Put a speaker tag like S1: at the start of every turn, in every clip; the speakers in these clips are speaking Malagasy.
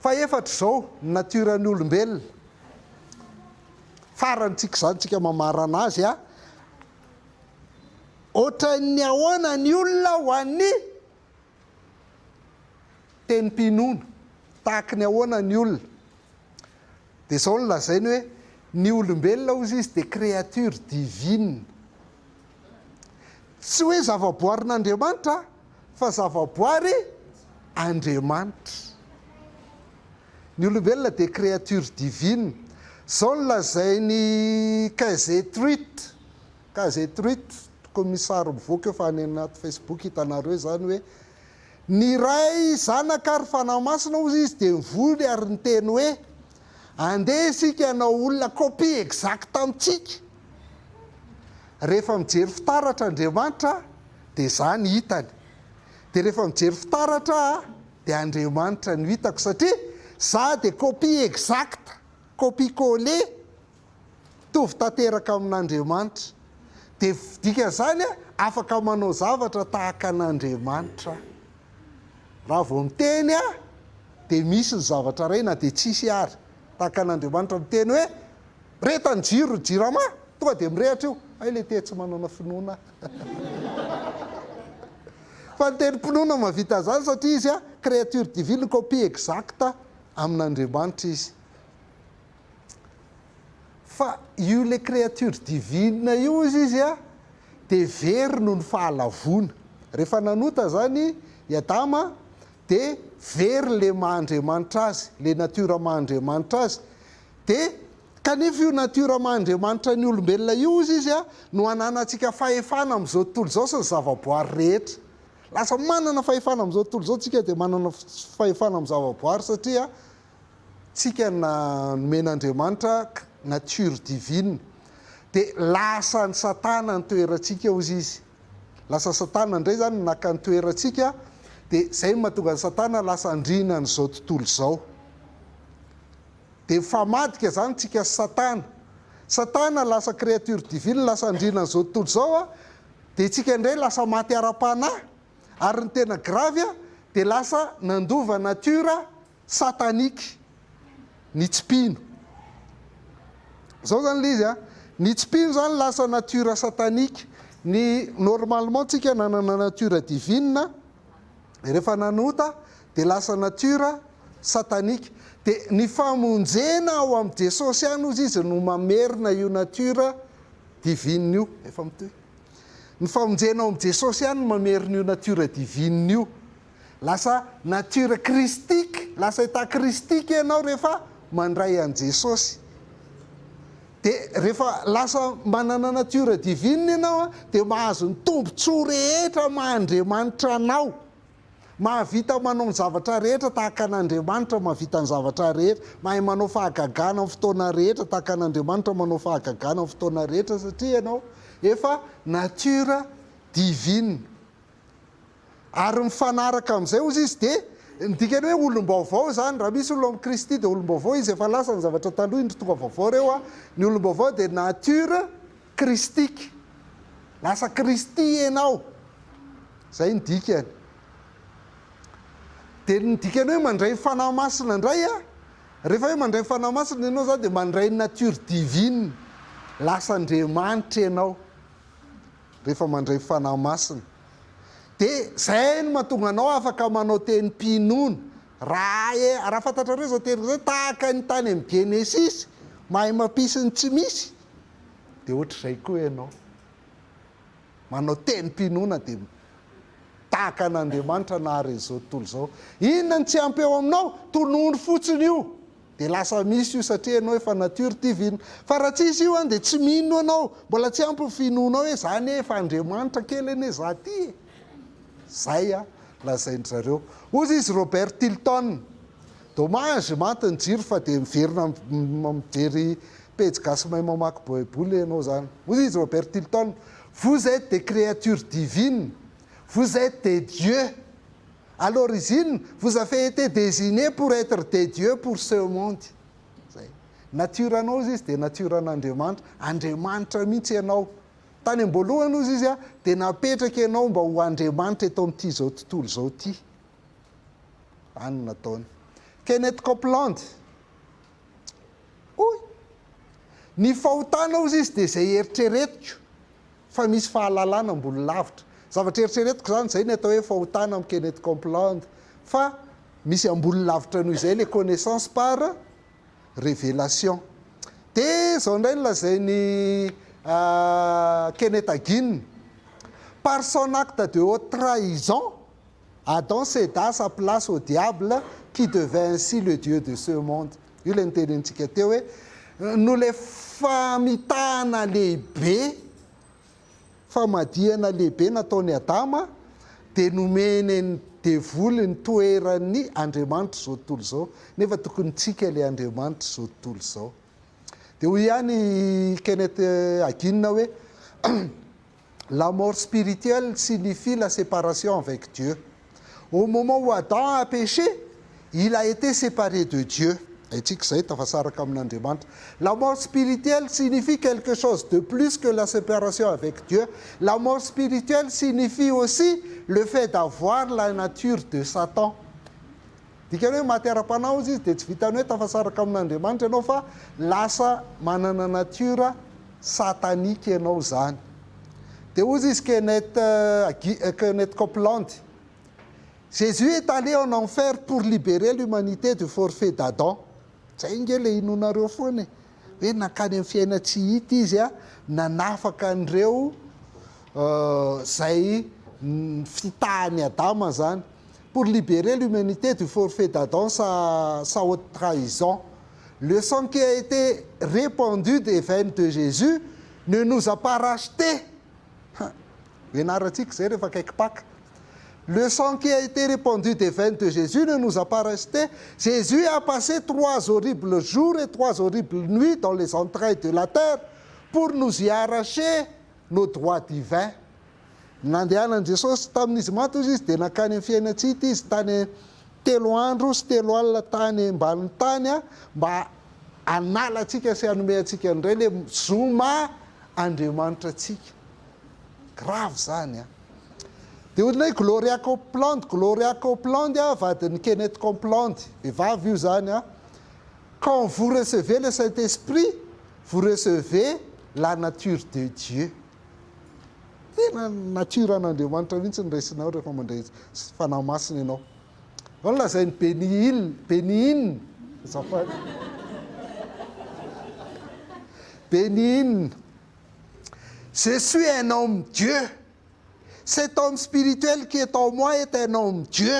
S1: fa efatra zao natioran'ny olombelona farantsika zany tsika mamarana azy ohatran'ny ahoana ny olona ho an'ny tenim-pinoana tahaka ny ahoana ny olona dia zao no lazainy hoe ny olombelona ozy izy dia créature divine tsy hoe zavaboarin'andriamanitra fa zavaboary andriamanitra ny olombelona dia créature divine zao no lazainy kazetruit toko misy sary mivoaka eo fa any anaty Facebook hitanareo zany hoe ny ray zanaka ary fanahy masina ozy izy dia mivoly ary ny teny hoe andeha isika anao olona copie exact amintsika rehefa mijery fitaratra andriamanitra dia zany hitany dia rehefa mijery fitaratra dia andriamanitra no hitako satria za dia copie exact copie collé tovy tanteraka amin'andriamanitra dia dika zany afaka manao zavatra tahaka an'andriamanitra raha vao miteny dia misy ny zavatra ray na dia tsisy ary tahaka an'andriamanitra miteny hoe retany jiro jirama tonga dia mirehatra io ay le te tsy manana finoana fa ny tenim-pinoana mavita zany satria izy créature divine copie exacta amin'andriamanitra izy fa io le créature divine io izy dia very noho ny fahalavona rehefa nanota zany i Adama dia very le mahandriamanitra azy le natiora mahandriamanitra azy dia kanefa io natiora mahandriamanitra ny olombelona io izy no ananantsika fahefana amin'izao tontolo izao sy ny zavaboary rehetra lasa manana fahefana amin'izao tontolo izao tsika dia manana fahefana amin'ny zavaboary satria tsika nomen'andriamanitra nature divine dia lasa ny satana ny toerantsika ozy izy lasa satana indray zany naka ny toerantsika dia zay mahatonga ny satana lasa andrina n'izao tontolo izao dia famadika zany tsika satana lasa créature divine lasa andrina n'izao tontolo izao dia tsika indray lasa maty ara-panahy ary ny tena gravy dia lasa nandova natiora satanika ny tsipino zao zany le izy ny tsipino zany lasa natiora satanika ny normalement tsika nanana natiora divine rehefa nanota dia lasa natiora satanika dia ny famonjena ao amin'ny jesosy any ozy izy no mamerina io natiora divine io efa mitoy ny famonjena ao amin'ny jesosy any no mamerina io natiora divine io lasa natiora kristika lasa hita kristika ianao rehefa mandray an jesosy dia rehefa lasa manana natiora divine ianao dia mahazo ny tombontsoa rehetra mahandriamanitra anao mahavita manao ny zavatra rehetra tahaka an'andriamanitra mahavita ny zavatra rehetra mahay manao fahagagana amin'ny fotoana rehetra tahaka an'andriamanitra manao fahagagana amin'ny fotoana rehetra satria ianao efa natiora divine ary mifanaraka amin'izay ozy izy dia dikany hoe olom-baovao zany raha misy olo amin'ny Kristy dia olom-baovao izy efa lasa ny zavatra taloha indry tonga vaovao reo ny olom-baovao dia nature kristika lasa kristy ianao zay ny dikany dia ny dikany hoe mandray fanahy masina indray rehefa hoe mandray fanahy masina ianao zany dia mandray nature divine lasa andriamanitra ianao rehefa mandray fanahy masina dia zay no mahatonga anao afaka manao tenim-pinoana raha fantatrareo zao teny zay tahaka ny tany amin'ny Genesis mahay mampisy ny tsy misy dia ohatr'izay koa ianao manao tenim-pinoana dia tahaka an'andriamanitra nahary izao tontolo izao inona ny tsy ampy eo aminao tonono fotsiny io dia lasa misy io satria ianao efa nature divine fa raha tsisy io dia tsy mino anao mbola tsy ampy finoanao hoe zany efa andriamanitra kely ene za ty zay lazaindry zareo ozy izy Robert Tilton dommage maty ny jiro fa dia miverina mijery pejy gasy mahay mamaky Baiboly ianao zany ozy izy Robert Tilton vous êtes des créatures divines vous êtes des dieux à l'origine vous avez été désignés pour être des dieux pour ce monde zay nature anao izy dia nature an'andriamanitra andriamanitra mihitsy ianao tany am-boalohany ozy izy dia napetraka ianao mba ho andriamanitra eto amin'ity zao tontolo zao ty any nataony Kenneth Copeland. Oy, ny fahotana ozy izy dia izay eritreretiko fa misy fahalalana ambony lavitra. Zavatra eritreretiko zany zay ny atao hoe fahotana amin'ny Kenneth Copeland, fa misy ambony lavitra noho izay les connaissances par révélation. Dia zao indray no lazainy Kenneth Hagin. Par son acte de haute trahison, Adam céda sa place au diable qui devint ainsi le Dieu de ce monde. Io ilay nitenentsika teo hoe no le famitahana lehibe, famadihana lehibe nataony Adama dia nomeny ny devoly ny toeran'ny Andriamanitra zao tontolo zao, nefa tokony tsika ilay Andriamanitra zao tontolo zao. Dia hoy ihany Kenneth Hagin hoe la mort spirituelle signifie la séparation avec Dieu. Au moment où Adam a péché, il a été séparé de Dieu. La mort spirituelle signifie quelque chose de plus que la séparation avec Dieu. La mort spirituelle signifie aussi le fait d'avoir la nature de Satan. Dikany hoe matera-panao izy dia tsy vitany hoe tafasaraka amin'Andriamanitra ianao fa lasa manana nature satanique ianao zany. Dia hozy izy Kenneth Copeland. Jésus est allé en enfer pour libérer l'humanité du forfait d'Adam. Zay nge le inonareo foana hoe nakany amin'ny fiaina tsy hita izy nanafaka an'ireo zay fitahany Adama zany. Pour libérer l'humanité du forfait d'Adam, sa haute trahison. Le sang qui a été répandu des veines de Jésus ne nous a pas rachetés. Le sang qui a été répandu des veines de Jésus ne nous a pas rachetés. Jésus a passé 3 horribles jours et 3 horribles nuits dans les entrailles de la terre pour nous y arracher nos droits divins. Nandehanan Jesosy tamin'izy maty izy dia nakany amin'ny fiaina tsy hita izy tany 3 andro sy 3 alina tany ambanin'ny tany mba anala antsika sy hanome antsika indray le zoma Andriamanitra antsika. Grave zany dia olona hoe Gloria Copeland vadin'ny Kenneth Copeland, vehivavy io zany quand vous recevez le Saint-Esprit, vous recevez la nature de Dieu. Tena nature an'Andriamanitra mihitsy ny raisinao rehefa mandray fanahy masina ianao. Ao lazainy Bénigne Bénigne. Je suis un homme Dieu. Cet homme spirituel qui est en moi est un homme Dieu.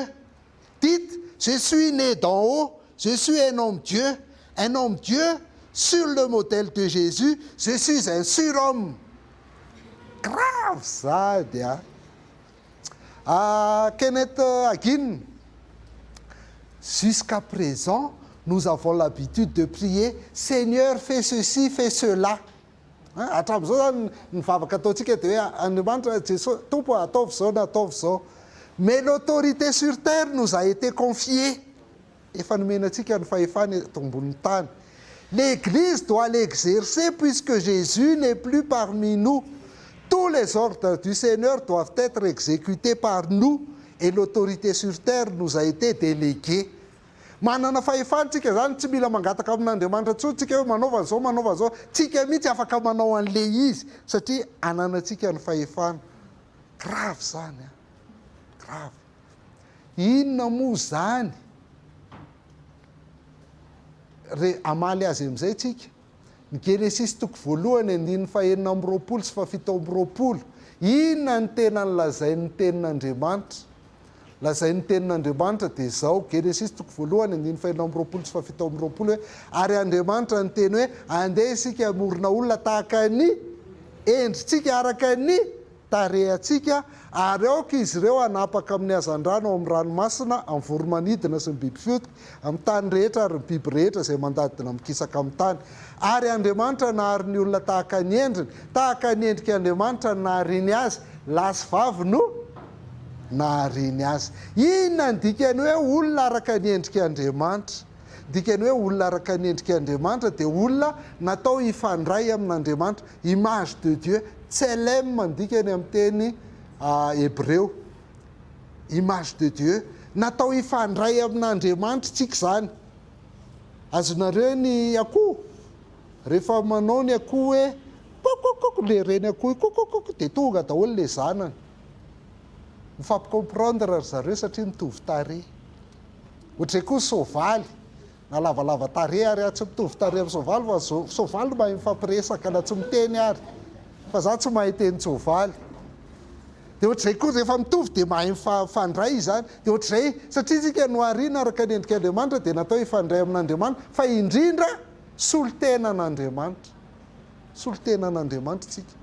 S1: Dites, je suis né d'en haut, je suis un homme Dieu sur le modèle de Jésus, je suis un surhomme. Grave ça, Kenneth Hagin. Jusqu'à présent, nous avons l'habitude de prier, Seigneur, fais ceci, fais cela. Hatramin'izao zany mivavaka ataontsika dia hoe Andriamanitra Jesosy tompo ataovy zao na ataovy zao. Mais l'autorité sur terre nous a été confiée. Efa nomenantsika ny fahefana eto ambonin'ny tany. L'Église doit l'exercer puisque Jésus n'est plus parmi nous. Tous les ordres du Seigneur doivent être exécutés par nous et l'autorité sur terre nous a été déléguée. Manana fahefantsika zany tsy mila mangataka amin'Andriamanitra tsony tsika hoe manaova zao, tsika mihitsy afaka manao an'le izy satria ananantsika ny fahefana. Grave zany grave. Inona moa zany amaly azy amin'izay tsika? Ny Genesis toko voalohany 2:20 sy 7:20. Inona ny tena nolazain'ny tenin'Andriamanitra? Lazain'ny tenin'Andriamanitra dia zao, Genesis toko voalohany 2:20 sy 7:20 hoe ary Andriamanitra ny teny hoe andeha isika amorona olona tahaka ny endritsika araka ny tarehantsika ary aoka izy ireo anapaka amin'ny hazan-drano ao amin'ny ranomasina, amin'ny voromanidina sy ny biby fiotika, amin'ny tany rehetra ary ny biby rehetra izay mandadina mikisaka amin'ny tany. Ary Andriamanitra nahary ny olona tahaka ny endriny, tahaka ny endrika Andriamanitra nahariany azy, lahy sy vavy no nahariany azy. Inona ny dikany hoe olona araka ny endrika Andriamanitra? Dikany hoe olona araka ny endrika Andriamanitra dia olona natao hifandray amin'Andriamanitra, image de Dieu, tselem ny dikany amin'ny teny hébreu, image de Dieu. natao ifandray amin'andriamanitra tsika zany. Azonareo ny akoho rehefa manao ny akoho hoe kokokoko le reny akoho kokokoko dia tonga daholo le zanany. Mifampikomprendre zareo satria mitovy tarehy. Ohatray koa soavaly na lavalava tarehy ary tsy mitovy tarehy amin'ny soavaly fa soavaly no mahay mifampiresaka na tsy miteny ary fa za tsy mahay teny soavaly. Dia ohatr'izay koa rehefa mitovy dia mahay mifandray izany. Dia ohatr'izay satria tsika no ariana araka ny endrik'Andriamanitra dia natao ifandray amin'Andriamanitra fa indrindra solon-tenan'Andriamanitra. Solon-tenan'Andriamanitra tsika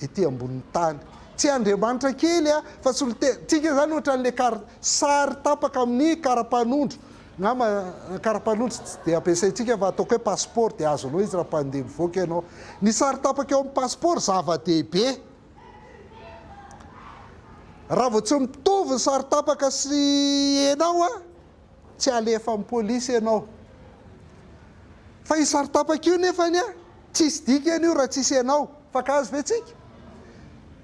S1: ety ambonin'ny tany. Tsy Andriamanitra kely fa tsika zany ohatran'le sary tapaka amin'ny karapanondro. Ngamba karapanondro tsy dia ampiasaintsika fa ataoko hoe passeport dia azonao izy raha mpandeha mivoaka ianao. Ny sary tapaka eo amin'ny passeport zava-dehibe. Raha vao tsy mitovy ny sary tapaka sy ianao tsy alefa amin'ny polisy ianao. Fa io sary tapaka io nefany tsisy dikany io raha tsisy ianao. Fankazo ve tsika?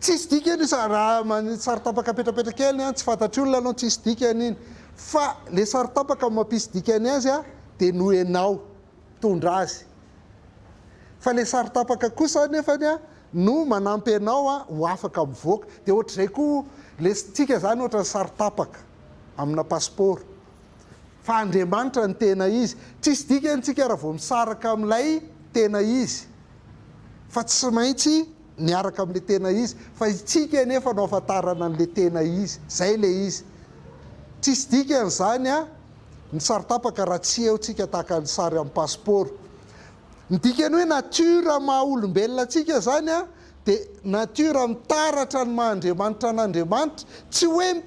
S1: Tsisy dikany raha sary tapaka petrapetraka kely tsy fantatry olona anao tsisy dikany iny. Fa le sary tapaka mampisy dikany azy dia no ianao tondra azy. Fa le sary tapaka kosa nefany no manampy ianao ho afaka mivoaka. Dia ohatr'izay koa le tsika zany ohatra ny sary tapaka amina passeport. Fa Andriamanitra ny tena izy. Tsisy dikany tsika raha vao misaraka amin'ilay tena izy. Fa tsy maintsy niaraka amin'le tena izy. Fa itsika nefa no afantarana an'le tena izy. Zay le izy. Tsisy dikany zany ny sary tapaka raha tsy eo tsika tahaka ny sary amin'ny passeport. Ny dikany hoe natiora maha olombelona tsika zany dia natiora mitaratra ny maha-Andriamanitra n'Andriamanitra. Tsy hoe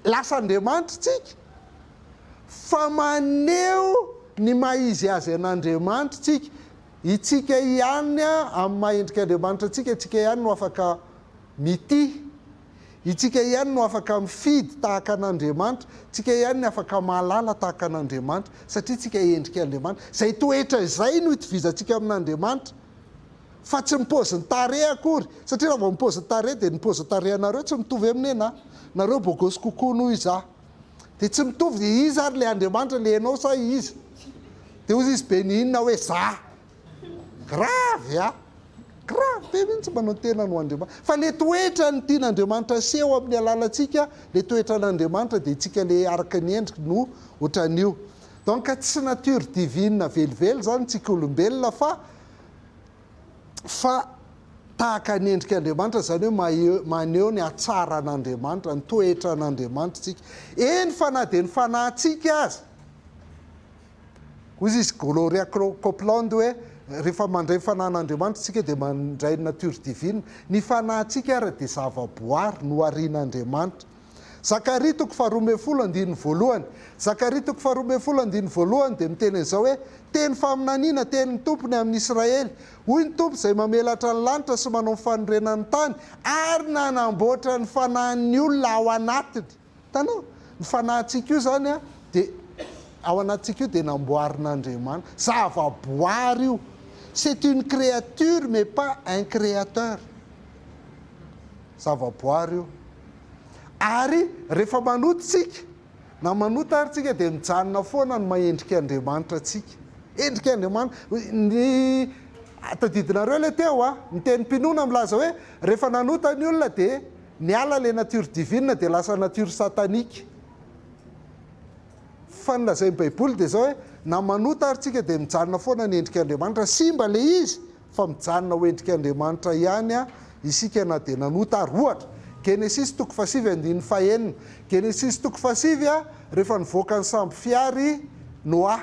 S1: lasa Andriamanitra tsika fa maneho ny maha-izy azy an'Andriamanitra tsika. Itsika ihany amin'ny maha-endrika Andriamanitra tsika ihany no afaka mity. Itsika ihany no afaka mifidy tahaka an'Andriamanitra. Tsika ihany no afaka mahalala tahaka an'Andriamanitra satria tsika endrika Andriamanitra. Zay toetra izay no itovizantsika amin'Andriamanitra. Fa tsy mipôzin'ny tarehy akory satria raha vao mipôzin'ny tarehy dia ny pôzin'ny tarehinareo tsy mitovy amin'ny anahy. Nareo bôgôsy kokoa noho izaho. Dia tsy mitovy dia izy ary le Andriamanitra le ianao sa izy. Dia ozy izy be ny inona hoe za. Gravy gravy be mihitsy manao tena no Andriamanitra. Fa le toetra ny tian'Andriamanitra seho amin'ny alalantsika, le toetra n'Andriamanitra dia itsika le araka ny endrika no ohatran'io. Donc tsy nature divine velively zany tsika olombelona fa tahaka ny endrik'Andriamanitra zany hoe maneho ny atsara an'Andriamanitra, ny toetra an'Andriamanitra tsika. Eny fa na dia ny fanahintsika azy. Hoy izy Gloria Copeland hoe rehefa mandray fanan'Andriamanitra tsika dia mandray nature divine. Ny fanahintsika ary dia zava-boary no arian'Andriamanitra. Zakaria 2:12. Zakaria 2:12 dia miteny izao hoe teny faminaniana tenin'ny tompony amin'ny Israely. Hoy ny tompo izay mamelatra ny lanitra sy manao ny fanorenan'ny tany ary nanamboatra ny fanahin'ny olona ao anatiny. Tanao ny fanahintsika io zany dia ao anatintsika io dia namboarin'Andriamanitra. Zava-boary io. C'est une créature mais pas un créateur. Zava-boary io. Ary rehefa manoto tsika na manoto ary tsika dia mijanona foana ny mahendrika Andriamanitra tsika. Endrika Andriamanitra. Ny tadidinareo le teo ny Tenim-pinoana milaza hoe rehefa nanota ny olona dia niala le nature divine dia lasa nature satanika. Fa nylazay Baiboly dia zao hoe na manota ary tsika dia mijanona foana ny endrika Andriamanitra. Simba le izy fa mijanona ho endrika Andriamanitra ihany isika na dia nanota ary. Ohatra Genesis 7:1. Genesis 7 rehefa nivoaka ny samby fiary Noa.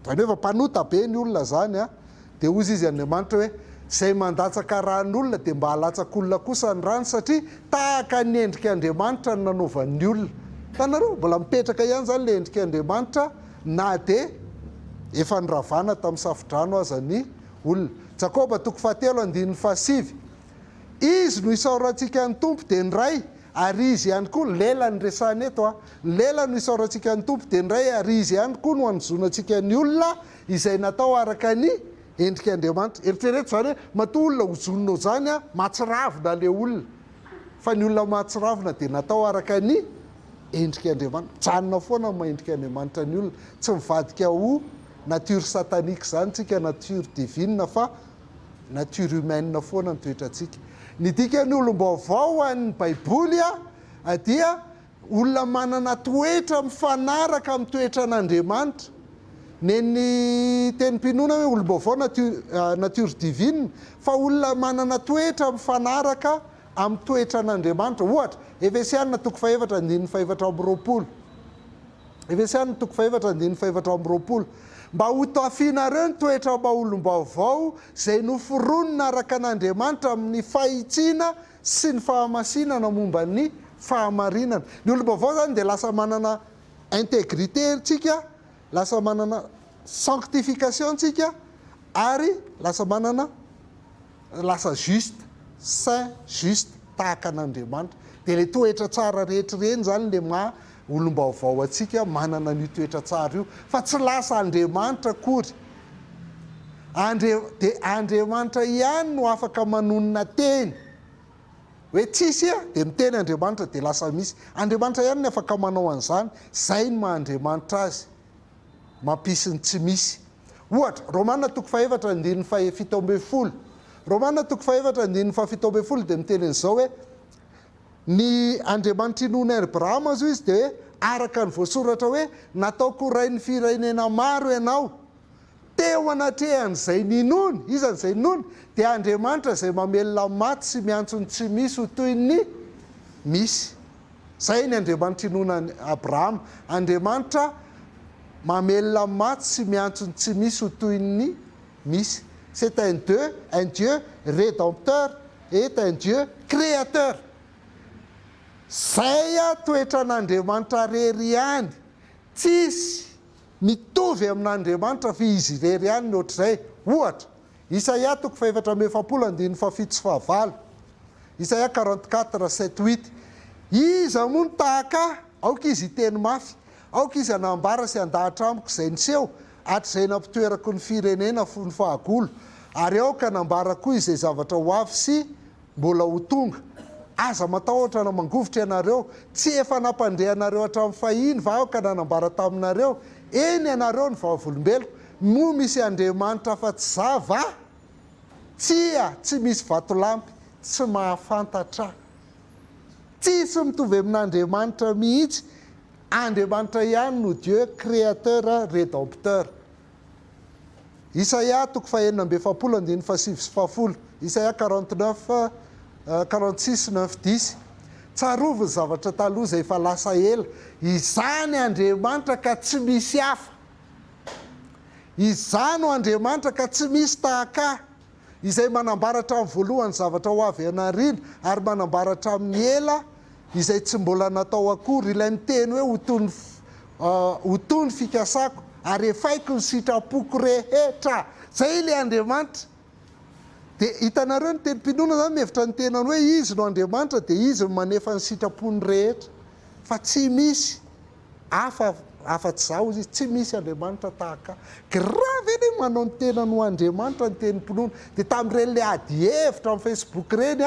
S1: Zany hoe mpanota be ny olona zany dia ozy izy Andriamanitra hoe zay mandatsaka ran'olona dia mba halatsak'olona kosa ny rano satria tahaka ny endrika Andriamanitra ny nanaovan'ny olona. Tanareo mbola mipetraka ihany zany le endrika Andriamanitra na dia efa niravana tamin'ny safidrano aza ny olona. Jakoba 3:7. Izy no isaorantsika ny tompo dia ny ray ary izy ihany koa lela ny resahana eto lela no isaorantsika ny tompo dia ny ray ary izy ihany koa no hanozonantsika ny olona izay natao araka ny endrika Andriamanitra. Eritrereto zany hoe matoa olona hozonina zany matsiravina le olona. Fa ny olona matsiravina dia natao araka ny endrika andriamanitra, janona foana maendrika andriamanitra ny olona, tsy mivadika ho natiora satanika zany tsika, natiora divine fa natiora humaine foana ny toetrantsika. Ny dika ny olom-baovao an'ny baiboly dia olona manana toetra mifanaraka amin'ny toetra n'andriamanitra. Ny tenim-pinoana hoe olom-baovao natiora divine, fa olona manana toetra mifanaraka amin'ny toetra n'andriamanitra. Ohatra, Efesiana 4:7-8. Efesiana 4:7-8. Mba ho tafianareo ny toetra mba olom-baovao zay noforonina araka an'andriamanitra amin'ny fahitsiana sy ny fahamasinana momba ny fahamarinana. Ny olom-baovao zany dia lasa manana intégrité tsika, lasa manana sanctification tsika, ary lasa juste, saint, juste tahaka an'andriamanitra. Dia le toetra tsara rehetra reny zany le maha olom-baovao atsika manana ny toetra tsara io, fa tsy lasa andriamanitra akory. Dia andriamanitra ihany no afaka manonona teny. Hoe tsisy dia miteny andriamanitra dia lasa misy. Andriamanitra ihany ny afaka manao an'izany, zay ny maha-andriamanitra azy, mampisy ny tsy misy. Ohatra, Romaina 4:7-7. Romaina 4:7-7 dia miteny an'izao hoe ny andriamanitra inona Abrahama azo izy dia hoe araka ny voasoratra hoe nataoko rain'ny firenena maro ianao, teo anatrehan'izay ninony, izan'izay ninony dia andriamanitra zay mamelona maty sy miantsony tsy misy ho toy ny misy. Zay ny andriamanitra inona Abrahama, andriamanitra mamelona maty sy miantsony tsy misy ho toy ny misy. C'est un Dieu rédempteur et un Dieu créateur. Zay toetra n'andriamanitra rery ihany, tsisy mitovy amin'andriamanitra fa izy rery ihany ny ohatr'izay. Ohatra, Isaia 4:7-7. Isaia 44:7-8. Iza moa ny tahaka aoka izy hiteny mafy, aoka izy anambara sy andahatra amiko izay niseho, hatr'izay nampitoerako ny firenena fony fahagolo, ary aoka anambara koa izay zavatra ho avy sy mbola ho tonga. Aza matahotra na mangovotra ianareo, tsy efa nampandrehanareo hatramin'ny fahiny va aoka nanambara taminareo, eny ianareo ny vahavolombeloko, moa misy andriamanitra fa tsy zava, tsy misy vatolampy, tsy mahafantatra. Tsisy mitovy amin'andriamanitra mihitsy, andriamanitra ihany no Dieu créateur rédempteur. Isaia 4:7-7. Isaia 46:9-10. Tsarovy ny zavatra taloha izay efa lasa ela, izany andriamanitra ka tsy misy hafa, izany o andriamanitra ka tsy misy tahaka, izay manambaratra amin'ny voalohany zavatra ho avy ianarina ary manambaratra amin'ny ela izay tsy mbola natao akory. Ilay miteny hoe ho toy ny fikasako ary efaiko ny sitrapoko rehetra. Zay ilay andriamanitra. Dia hitanareo ny tenim-pinoana zany mihevitra ny tenany hoe izy no andriamanitra dia izy no manefa ny sitrapony rehetra, fa tsy misy afa-tsy zao izy, tsy misy andriamanitra tahaka. Grave eny manao ny tenany ho andriamanitra ny tenim-pinoana. Dia tamin'ireny le ady hevitra amin'ny Facebook reny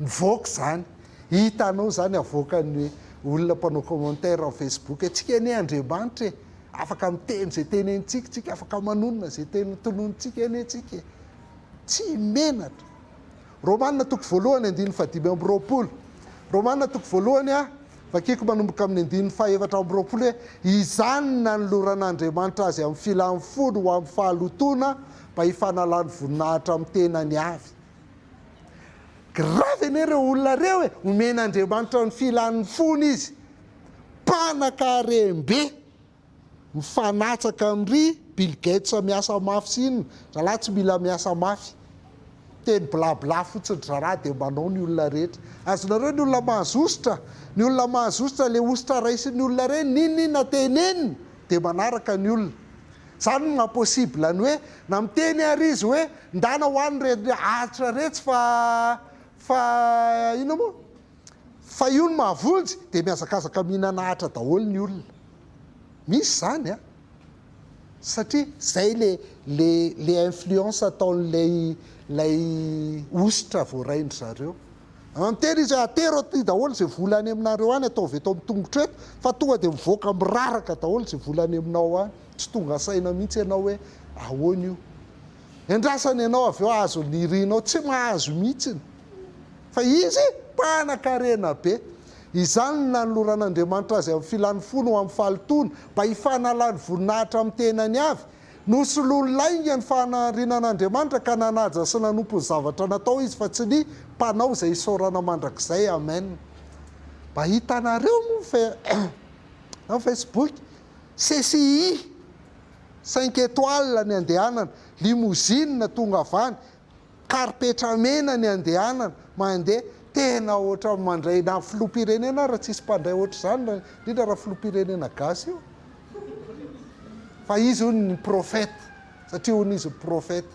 S1: mivoaka zany. Hitanao zany avoakany olona mpanao commentaire amin'ny Facebook, tsika eny andriamanitra afaka miteny zay tenentsika, tsika afaka manonona zay teny tononontsika eny tsika, tsy menatra. Romaina 1:5-20. Romaina 1:5 vakiko manomboka amin'ny 7-20 hoe izany nanoloran'andriamanitra azy amin'ny filany fony ho amin'ny fahalotona mba hifanalany voninahitra amin'ny tenany avy. Grave eny ireo olona reo omen'andriamanitra ny filan'ny fony izy, mpanan-karem-be mifanatsaka amin'ry Bill Gates miasa mafy sy inona, zalahy tsy mila miasa mafy, teny blabla fotsiny zaraha dia manao ny olona rehetra. Azonareo ny olona mahazositra, ny olona mahazositra le ositra raisin'ny olona reny, ninona teneniny dia manaraka ny olona. Zany no mahaposible ny hoe na miteny ary izy hoe ndana ho any ahatra retsy fa ino moa, fa io no mahavonjy dia miazakazaka mihinana ahatra daholo ny olona. Misy zany satria zay le influence ataon'lay ositra voaraindry zareo. Miteny izy atero ty daholo zay volany aminareo any ataovy eto amin'ny tongotra eto fa tonga dia mivoaka miraraka daholo zay volany aminao any tsy tonga saina mihitsy ianao hoe ahoana io endrasany ianao avy eo azo nirinao tsy mahazo mihitsiny fa izy mpanan-karena be izany nanoloran'Andriamanitra azy amin'ny filany fony ho amin'ny falitony mba hifanalany voninahitra amin'ny tenany avy nosoloany laingany fanarinan'Andriamanitra ka nanaja sy nanompo ny zavatra natao izy fa tsy ny mpanao izay isaorana mandrakizay amen mba hitanareo moa Facebook CCI 5 étoiles ny andehanana limousine tonga avany karipetra mena ny andehanana mandeha tena ohatra mandray na filoham-pirenena raha tsisy mpandray ohatra izany indrindra raha filoham-pirenena gasy io fa izy hono ny profeta satria hono izy profeta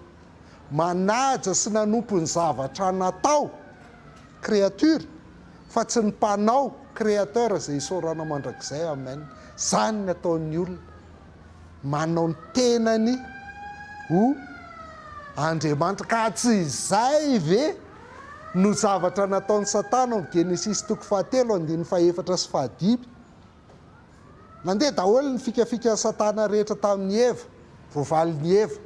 S1: manaja sy nanompo ny zavatra natao créature fa tsy ny mpanao créateur izay isaorana mandrakizay amen zany ny ataon'ny olona manao ny tenany ho Andriamanitra ka tsy izay ve no zavatra nataon'ny Satana amin'ny Genesis 7:1-4 sy 5 nandeha daholo ny fikafika Satana rehetra tamin'ny Eva voavalin'ny Eva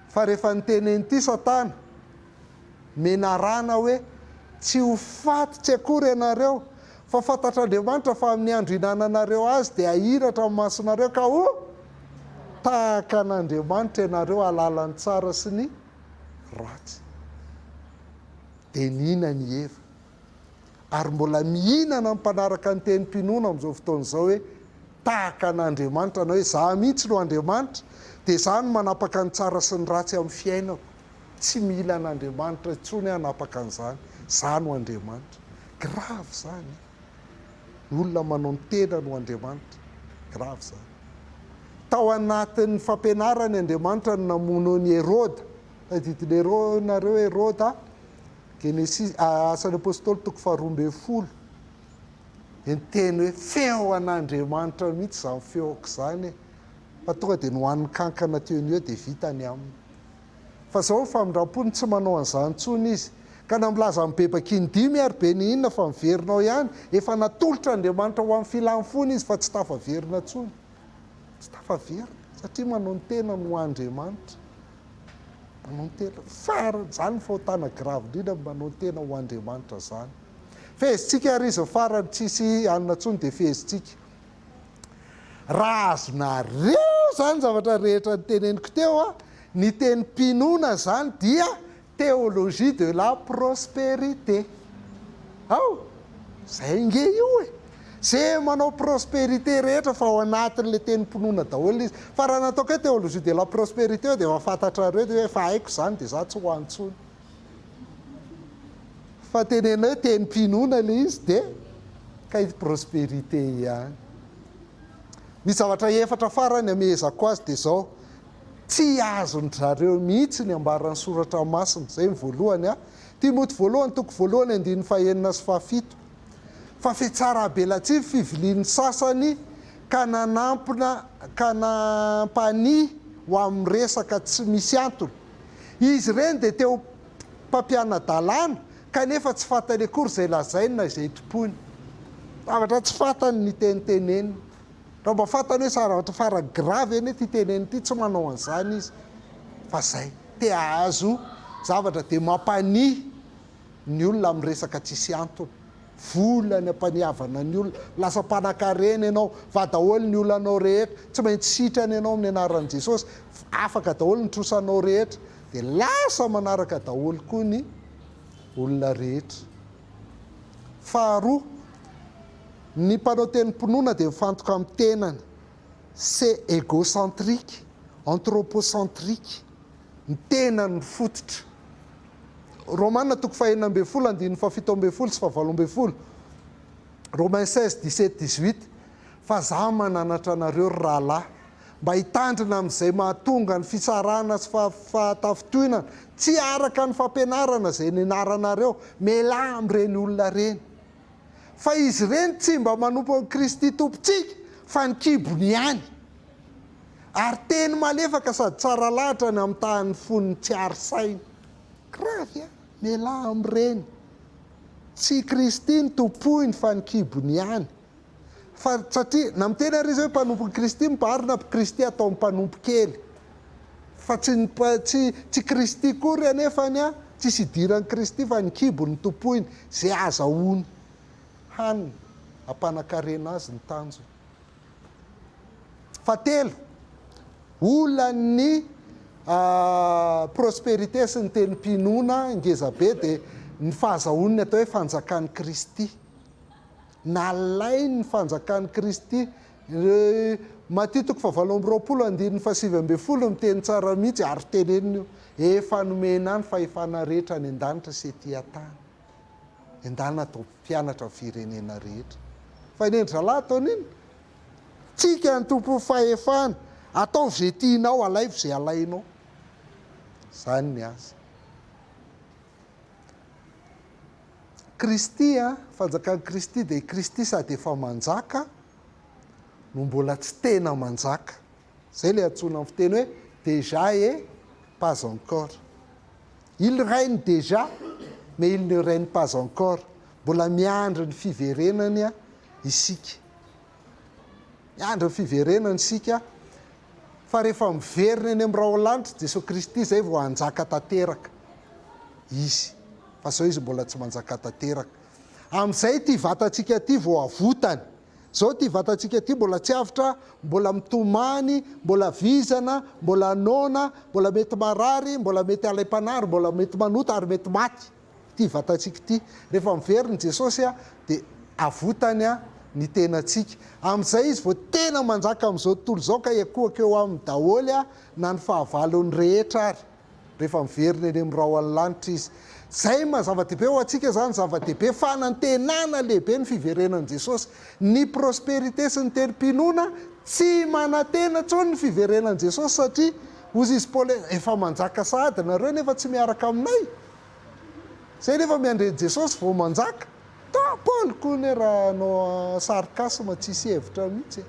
S1: fa rehefa nitenen'ity Satana menarana hoe tsy ho fatitsy akory ianareo fa fantatr'Andriamanitra fa amin'ny andro hinananareo azy dia ahiratra amin'ny masonareo ka ho tahaka an'Andriamanitra ianareo alalany tsara sy ny ratsy dia nihina ny Eva ary mbola mihinana mpanaraka ny tenim-pinoana amin'izao fotoan'izao hoe tahaka an'Andriamanitra anao hoe za mihitsy no Andriamanitra dia za no manapaka ny tsara sy ny ratsy amin'ny fiainako tsy mila an'Andriamanitra intsony hanapaka an'izany za no Andriamanitra grave zany olona manao ny tena no Andriamanitra grave zany tao anatin'ny fampianarany Andriamanitra no namono ny Herôda tadidinareo Herôda Genesis asan'ny apôstôly 12 ny teny hoe feo an'Andriamanitra mihitsy izany feoko izany fa tonga dia nohan'ny kankana teo ny eo dia vitany aminy fa izao famindram-pony tsy manao an'izany intsony izy ka namlaza mibebak'indimy ary be ny inona fa miverinao ihany efa natolotra Andriamanitra ho amin'ny filany fony izy fa tsy tafaverina intsony tsy tafaverina satria manao ny tena no Andriamanitra manao ny tena farany izany fahotana grave indrindra manao ny tena ho Andriamanitra zany fehezintsika ary izy farany tsisy anina intsony dia fehezintsika raha azonareo zany zavatra rehetra ny teneniko teo ny tenim-pinoana zany dia théologie de la prospérité zay nge io zay manao prospérité rehetra fa ao anatin'le tenim-pinoana daholo izy fa raha nataoko hoe théologie de la prospérité dia mahafantatrareo dia hoe fa haiko zany dia za tsy ho antsony fa tenena hoe tenim-pinoana le izy dia kay prospérité ihany misy zavatra efatra farany amehezako azy dia zao tsy azony zareo mihitsy ny ambaran'ny soratra masina zay ny voalohany Timoty 1:2-1 sy 7 fa fetsara abelatsy fivilian'ny sasany ka nanampina ka nampany ho amin'ny resaka tsy misy antony izy reny dia teo mpampiana-dalàna kanefa tsy fantany akory izay lazainy na izay tompony zavatra tsy fantany ny teniteneny raha mba fantany hoe zavatra fara grave eny ty teneny ity tsy manao an'izany izy fa zay te ahazo zavatra dia mampany ny olona amin'ny resaka tsisy antony volany ampaniavana ny olona lasa mpanan-karena ianao va daholo ny olonanao rehetra tsy maintsy sitrany ianao amin'ny anaran'i Jesosy afaka daholo ny trosanao rehetra dia lasa manaraka daholo koa ny olona rehetra faharoa ny mpanao tenim-pinoana dia mifantoka amin'ny tenany c'est égocentrique anthropocentrique ny tenany ny fototra Romaina 5:17-17 Romain 16:17-18 fa za mananatra anareo rahalahy mba hitandrina amin'izay mahatonga ny fisarana sy fahatafitoinana tsy araka ny fampianarana izay nianaranareo mela amin'ireny olona reny fa izy reny tsy mba manompo an'i Kristy tompontsika fa ny kibony ihany ary teny malefaka sady tsara lahatra ny amin'ny tahan'ny foniny tsy ary saina gravy mela amin'ireny tsy Kristy ny tompoiny fa ny kibony ihany. Fa satria na miteny ary izy hoe mpanompoky Kristy miparina Kristy atao mpanompo kely. Fa tsy Kristy kory anefany a tsisy idiran'ny Kristy fa ny kibony tompoiny zay azahoany hanina hampanakarena azy ny tanjo. Fatelo, olan'ny prospérité sy ny tenim-pinoana ngezabe dia ny fahazahoany atao hoe fanjakan'ny Kristy. Nalainy ny fanjakan'ny Kristy. Matio 7:20 miteny tsara mihitsy ary teneniny efa nomena ny fahefana rehetra ny an-danitra sy ety an-tany. Endalina atao mpianatra firenena rehetra. Fa inendry zalahy ataon'iny tsika ny tompo fahefana atao zay tianao alaivo zay alainao. Zany ny azy. Kristy fanjakan'ny Kristy dia Kristy sady efa manjaka no mbola tsy tena manjaka. Zay le antsoina amin'ny fiteny hoe déjà et pas encore. Il règne déjà mais il ne règne pas encore. Mbola miandry ny fiverenany isika. Miandry ny fiverenany isika. Fa rehefa miverina eny amin'ny rahaolanitra Jesosy Kristy zay vao hanjaka tanteraka izy. Fa zao izy mbola tsy manjaka tanteraka. Amin'izay ty vatantsika ty vao avotany. Zao ty vatantsika ty mbola tsy avitra, mbola mitomany, mbola vizana, mbola nona, mbola mety marary, mbola mety alaim-panary, mbola mety manota ary mety maty. Ty vatantsika ty. Rehefa miveriny Jesosy dia avotany ny tenantsika. Amin'izay izy vao tena manjaka amin'izao tontolo zao ka ekohaka eo amin'ny daholy na ny fahavalon'ny rehetra ary. Rehefa miveriny eny amin'ny rahaolanitra izy. Zay zava-dehibe ho antsika zany zava-dehibe fanantenana lehibe ny fiverenan'i Jesosy. Ny prospérité sy ny tenim-pinoana tsy manantena tsony ny fiverenan'i Jesosy satria hozy izy Paoly efa manjaka sahady nareo nefa tsy miaraka aminay. Zay nefa miandreny Jesosy vao manjaka. Paoly koa ne raha no sarkasma tsisy hevitra mihitsy.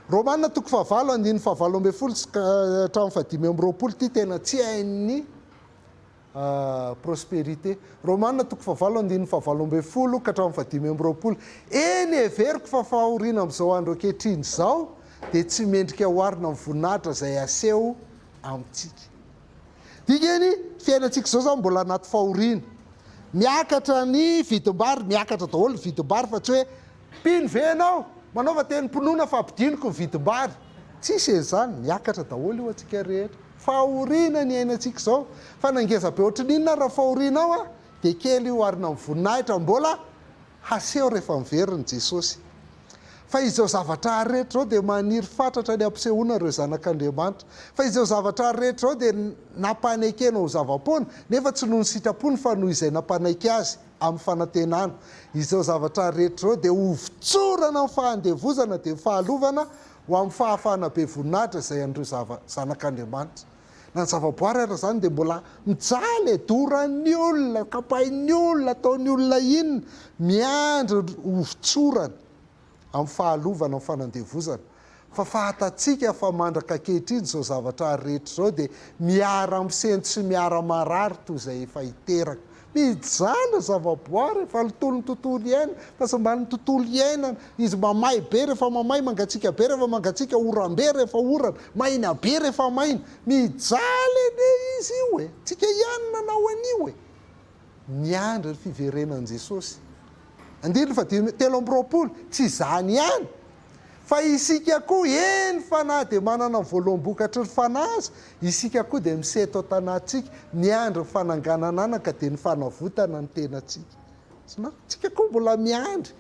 S1: Romanina 7:15-20 ty tena tsy hain'ny prospérité. Romanina 7:15-20 eny everiko fa fahoriana amin'izao andro ankehitriny zao dia tsy mendrika hoarina amin'ny voninahitra izay aseho amintsika. Dikany fiainantsika zao zany mbola anaty fahoriana. Miakatra ny vidim-bary, miakatra daholo ny vidim-bary fa tsy hoe mpino venao manaova tenim-pinoana fa ampidiniko ny vidim-bary. Tsisy zany, miakatra daholo io antsika rehetra. Fahoriana ny ainantsika zao. Fa nangezabe ohatrin'inona raha fahorianao dia kely io arina amin'ny voninahitra mbola haseho rehefa miveriny Jesosy. Fa izao zavatra rehetra zao dia maniry fatratra ny ampisehoana ireo zanak'Andriamanitra. Fa izao zavatra rehetra zao dia nampanaiky ho zava-pona nefa tsy noho ny sitrapony fa noho izay nampanaiky azy amin'ny fanantenana. Izao zavatra rehetra zao dia hovitsorana amin'ny fahandevozana dia fahalovana ho amin'ny fahafahana be voninahitra izay andreo zanak'Andriamanitra. Na ny zavaboary ara zany dia mbola mijaly doran'ny olona, kapain'ny olona, ataon'ny olona inona, miandry hovitsorana amin'ny fahalovana amin'ny fanandevozana. Fa fahatantsika fa mandraka ankehitriny zao zavatra rehetra zao dia miara misento sy miara marary toy izay efa hiteraka. Mijaly zavaboary fa litolon'ny tontolo iainana, fa samban'ny tontolo iainana. Izy mamay be rehefa mamay, mangatsika be rehefa mangatsika, oram-be rehefa orana, maina be rehefa maina. Mijaly izy io e. Tsika ihany nanao an'io e. Miandry ny fiverenan'i Jesosy. 7:20 tsy izany ihany. Fa isika koa eny fanahy dia manana ny voaloam-bokatry ny fanahy azy. Isika koa dia miseto an-tanatsika miandry ny fananganana anaka dia ny fanavotana ny tenatsika. Tsika koa mbola miandry.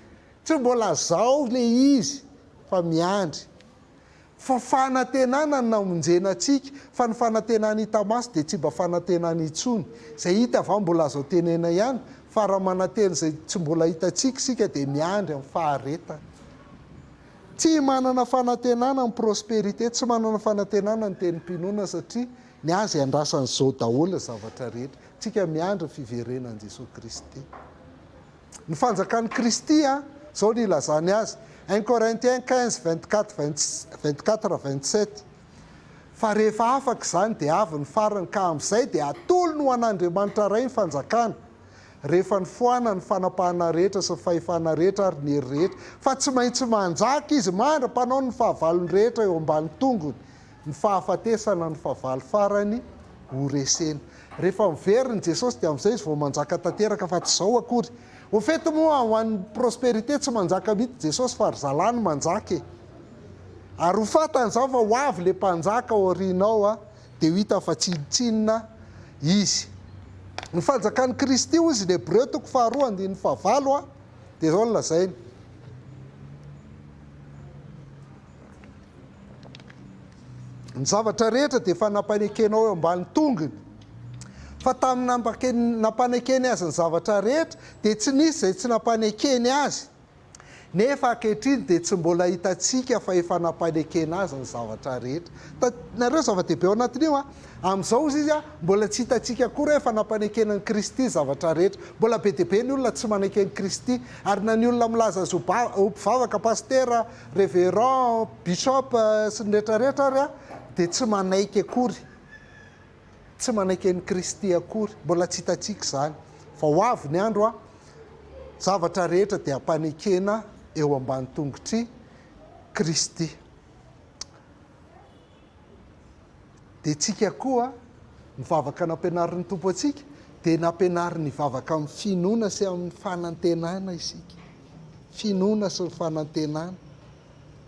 S1: Tsy mbola zao le izy fa miandry. Fa fanantenana ny namonjenantsika. Fa ny fanantenana hita maso dia tsy mba fanantenana intsony. Izay hita va mbola azo tenena ihany. Fa raha manantena izay tsy mbola hitantsika sika dia miandry amin'ny faharetana. Tsy manana fanantenana ny prospérité, tsy manana fanantenana ny tenim-pinoana satria ny azy andrasan'izao daholo zavatra rehetra. Tsika miandry fiverenan'i Jesosy Kristy. Ny fanjakan'ny Kristy zao ny ilazany azy. 1 Corinthiens 15:24-27. Fa rehefa afaka izany dia avy ny farany ka amin'izay dia atolony ho an'Andriamanitra ray ny fanjakana. rehefa ny foana ny fanapahana rehetra sy fahefana rehetra ary ny hery rehetra fa tsy maintsy manjaka izy mandra-panao ny fahavalony rehetra eo ambany tongony ny fahafatesana ny fahavalo farany ho resena rehefa miveriny jesosy dia amin'izay izy vao manjaka tanteraka fa tsy zao akory ho fety moa ho an'ny prosperité tsy manjaka mihitsy jesosy fa ry zalany manjaka ary ho fatan'izao fa ho avy le mpanjaka orinao a dia ho hita fa tsinitsinina izy ny fanjakan'ny kristy izy ny hebreo toko faharoa andiny fahavalo a dia zao ny lazainy ny zavatra rehetra dia efa nampanekenao eo ambany tongony fa tamin'ny nampanekeny azy ny zavatra rehetra dia tsy nisy izay tsy nampanekeny azy nefa ankehitriny dia tsy mbola hitantsika fa efa nampanekena azy ny zavatra rehetra nareo zava-dehibe ao anatiny io a amin'izao izy a mbola tsy hitantsika kory efa nampanekena ny kristy zavatra rehetra mbola be dehibe ny olona tsy manekeny kristy ary na ny olona milaza azy ho mpivavaka pastera reveran bishop sy ny rehetrarehetra ary a dia tsy manaiky akory tsy manaiky ny kristy akory mbola tsy hitantsika izany fa ho avy ny andro a zavatra rehetra dia ampanekena eo ambany tongotry kristy dia tsika koa mivavaka nampianarin'ny tompo atsika dia nampianariny vavaka amin'ny finoana sy amin'ny fanantenana isika finoana sy ny fanantenana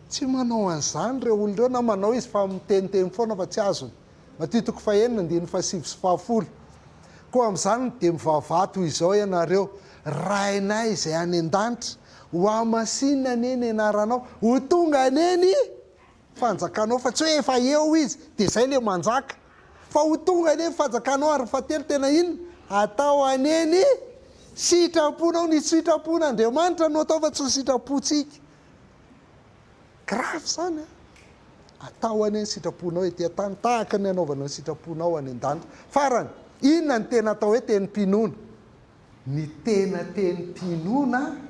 S1: tsy manao an'izany reo olon'ireo na manao izy fa miteniteny foana fa tsy azony matitoko fahenina andiny fahasivy sy fahafolo koa amin'izany dia mivavato izao ianareo rainay izay any an-danitra ho amasinina neny anaranao ho tonga neny fanjakanao fa tsy hoe efa eo izy dia izay le manjaka fa ho tonga neny fanjakanao ary fatelo tena inona atao aneny sitraponao ny sitrapon'andriamanitra no atao fa tsy sitrapontsika grave zany a atao aneny sitraponao etỳ an-tany tahaka ny anaovana ny sitraponao any an-danitra farany inona ny tena atao hoe tenim-pinoana ny tena tenim-pinoana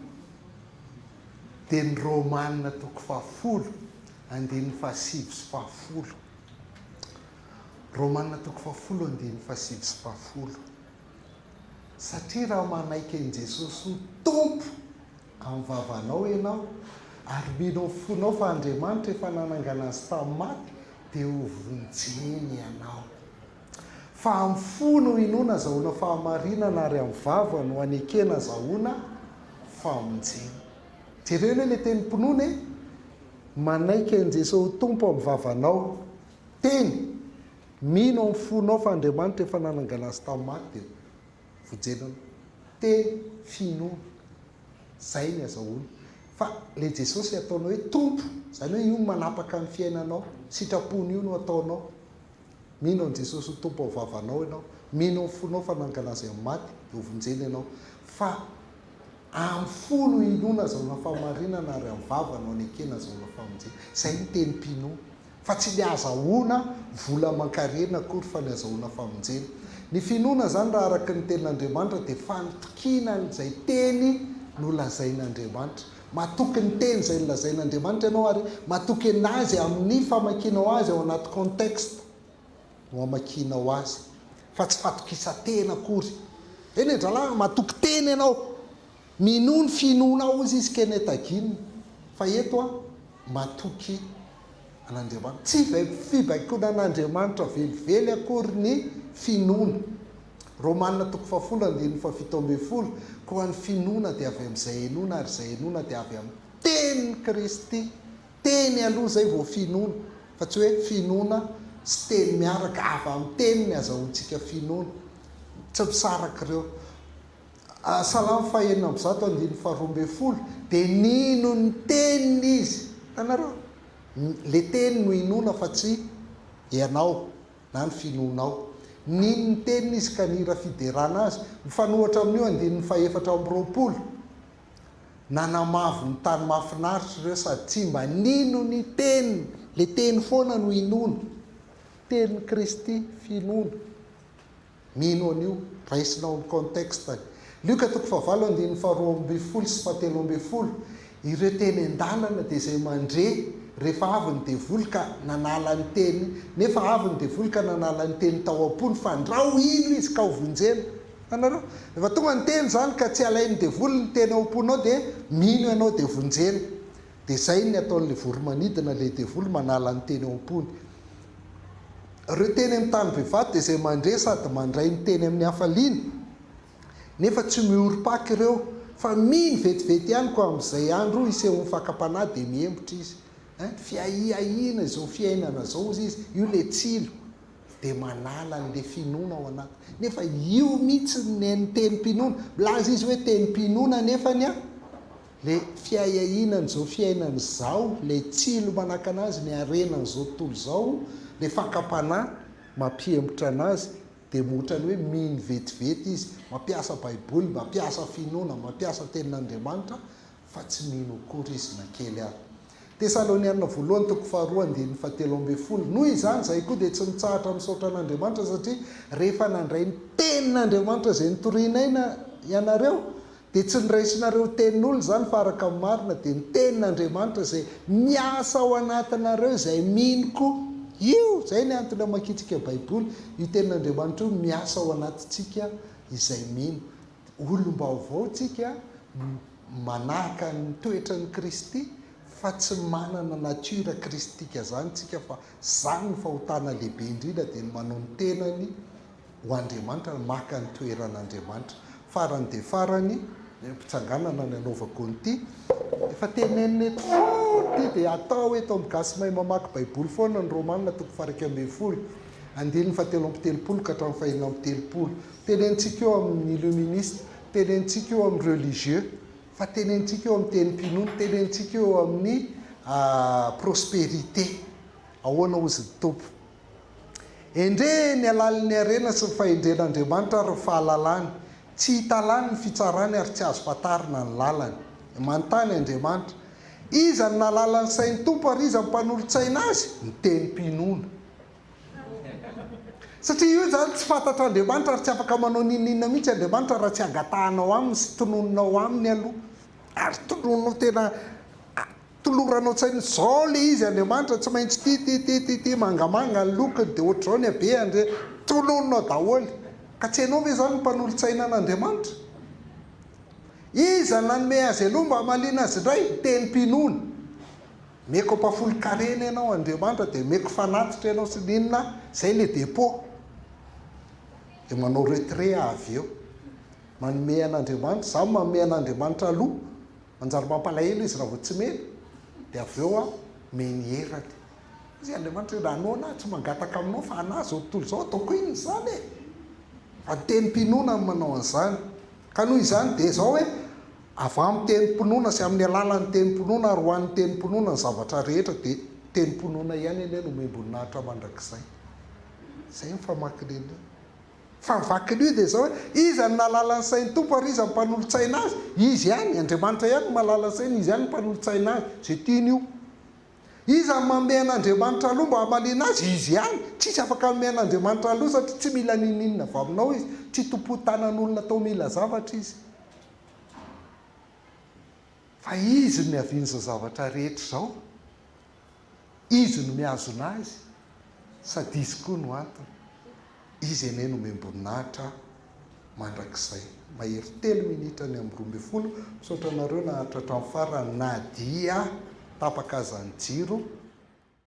S1: dia ny romanina toko fahafolo andiny fahasivy sy fahafolo romanina toko fahafolo andiny fahasivy sy fahafolo satria raha manaiky an' jesosy ho tompo amin'ny vavanao ianao ary mino fonao fa andriamanitra efa nanangana azy tamin'ny maty dia ho vonjeny ianao fa amin'ny fono inona zahoana fahamarinana ary amin'ny vava no anekena zahoana famonjeny jereny hoe le tenim-pinoana manaiky an' jesosy ho tompo amin'ny vavanao teny mino amin'ny fonao fa andriamanitra efa nanangana azy tamin'ny maty dia vonjenao teny finoana zay ny azahoana fa le jesosy ataonao hoe tompo zany hoe io manapaka ny fiainanao sitrapony io no ataonao mino an' jesosy ho tompo amin'ny vavanao ianao mino amin'ny fonao fa nanangana azy amin'ny maty dia hovonjeny ianao fa amin'ny fono inona zahoana fahamarinana ary amin'ny vava no anekena zahoana famonjena zay ny tenim-pinoana fa tsy ny azahoana vola aman-karena akory fa ny azahoana famonjena ny finoana zany raha araka ny tenin'andriamanitra dia fanotokina izay teny no lazain'andriamanitra matoky ny teny izay nolazain'andriamanitra ianao ary matoky anazy amin'ny famakinao azy ao anaty contexte no amakinao azy fa tsy fatokisa-tena akory eny endralana matoky teny ianao minony finoanao izy izy keny taginina fa eto a matoky an'andriamanitra tsy fibaikona an'andriamanitra velively akory ny finoana romanina toko fahafolo andiny fafito ambin'ny folo koa ny finoana dia avy amin'izay enona ary izay enona dia avy amin'ny tenin'ny kristy teny aloha zay vao finoana fa tsy hoe finoana sy teny miaraka avy amin'ny teny ny azahoantsika finoana tsy mpisaraka ireo salamo fahenina amby zato andiny faharoa ambin'ny folo dia nino ny teniny izy tanareo le teny no inona fa tsy ianao na ny finoanao nino ny teniny izy ka nira fiderana azy mifanohatra amin'io andiny fahefatra amby roapolo nanamavo ny tany mahafinaritra ireo sady tsy mba nino ny teniny le teny foana no inona tenin'ny kristy finoana mino an'io raisinao amin'ny contextany lioka toko fahavalo andiny faharoa ambin'ny folo sy fahatelo ambin'ny folo ireo teny an-dalana dia izay mandre rehefa avy ny devoly ka nanala ny teny nefa avy ny devoly ka nanala ny teny tao am-pony fa ndrao ino izy ka ho vonjena anareo efa tonga ny teny zany ka tsy alainy de volo ny teny am-ponao de mino ianao de vonjena de zay ny ataon'le voromanidina le devolo manala ny teny eo am-pony reo teny amin'ny tany bevady de zay mandre sady mandray ny teny amin'ny hafaliany nefa tsy miorom-paky ireo fa miny vetivety ihany ko amin'izay andro isehon'ny fakapanahy de miembotra izy fiaiaina izao fiainana zao izy io le tsilo de manala n'le finoana ao anaty nefa io mihitsy ny tenim-pinoana milaza izy hoe tenim-pinoana nefany a le fiaiainany zao fiainany zao le tsilo manaka anazy ny arenany zao tontolo zao le fakapanahy mampiembotra anazy de motrany hoe miny vetivety izy mampiasa baiboly mampiasa finoana mampiasa tenin'Andriamanitra fa tsy mino akory izy na kely ary Tesaloniana voalohany toko faharoa andininy fahatelo amby folo noho izany zay koa de tsy mitsahatra misaotra an'Andriamanitra satria rehefa nandray ny tenin'Andriamanitra zay nitorianaina ianareo de tsy niraisinareo tenin'olo zany fa araka amin'ny marina de ny tenin'Andriamanitra zay miasa ao anatinareo zay minoko io zay ny antony amakitsika baiboly io tenin'Andriamanitra io miasa ao anatintsika izay mino olom-baovao tsika manahaka ny toetra ny Kristy fa tsy manana natiora kristika zany tsika fa zany ny fahotana lehibe indrindra de ny manao ny tenany ho Andriamanitra maka ny toeran'Andriamanitra farany de farany mpitsanganana ny anaovako nyity efa tenenina eto ty de atao eto amin'ny gasy mahay mamaky baiboly foana ny romanina toko faraka ambin'ny folo andininy fahatelo amby telopolo ka hatramin'ny fahina amby telopolo tenentsika eo amin'ny illuministe tenentsika eo amin'ny religieux fa tenentsika eo amin'ny tenim-pinoana tenentsika eo amin'ny prospérité ahoana ozy ny tompo endre ny alalin'ny arena sy ny fahendren'Andriamanitra ary fahalalany tsy hitalany ny fitsarany ary tsy azo fatarina ny lalany manontany Andriamanitra iza ny nalalany sain'ny tompo ary iza mpanolotsaina azy ny tenim-pinoana satria io zany tsy fantatra Andriamanitra ary tsy afaka manao ninina mihitsy Andriamanitra raha tsy angatahanao aminy sy tonononao aminy aloha ary tonononao tena toloranao tsainy zao le izy Andriamanitra tsy maintsy ty mangamanga ny lokony de ohatr'izao ny habe andre tonononao daholy ka tsy hainao ve zany mpanolotsaina an'Andriamanitra iza nanome azy aloha mba hamaliana azy indray tenim-pinoana meko ampafolo karena ianao Andriamanitra de meko fanatitra ianao sy ninona zay le depôt de manao retrait avy eo manome an'Andriamanitra zany manome an'Andriamanitra aloha manjary mampalahelo izy raha vao tsy mena de avy eo a meny eraka izy Andriamanitra raha anao na tsy mangataka aminao fa ana zao tontolo zao ataoko iny zany e fa tenim-pinoana ny manao an'izany ka noho izany de zao hoe avy amin'ny tenim-pinoana sy amin'ny alalan'ny tenim-pinoana ary ho an'ny tenim-pinoana ny zavatra rehetra de tenim-pinoana ihany eny no membonahitra mandrakizay zay ny famakin'eny fa mivakin'io de zao hoe iza ny nalala ny sain'ny tompo ary iza mpanolotsaina azy izy ihany Andriamanitra ihany malala ny saina izy ihany mpanolotsaina azy zay tiany io iza manome an'Andriamanitra aloha mba hamaliana azy izy ihany tsisy afaka manome an'Andriamanitra aloha satria tsy mila nininina avy aminao izy tsy tompo-tanan'olona atao mila zavatra izy fa izy ny avian'izao zavatra rehetra zao izy no miazona azy sady izy koa no antony izy ene no membonahitra mandrakizay mahery 3 minitra ny amin'ny 12 misaotra anareo nahatratra amin'ny farany na dia tapaka azany jiro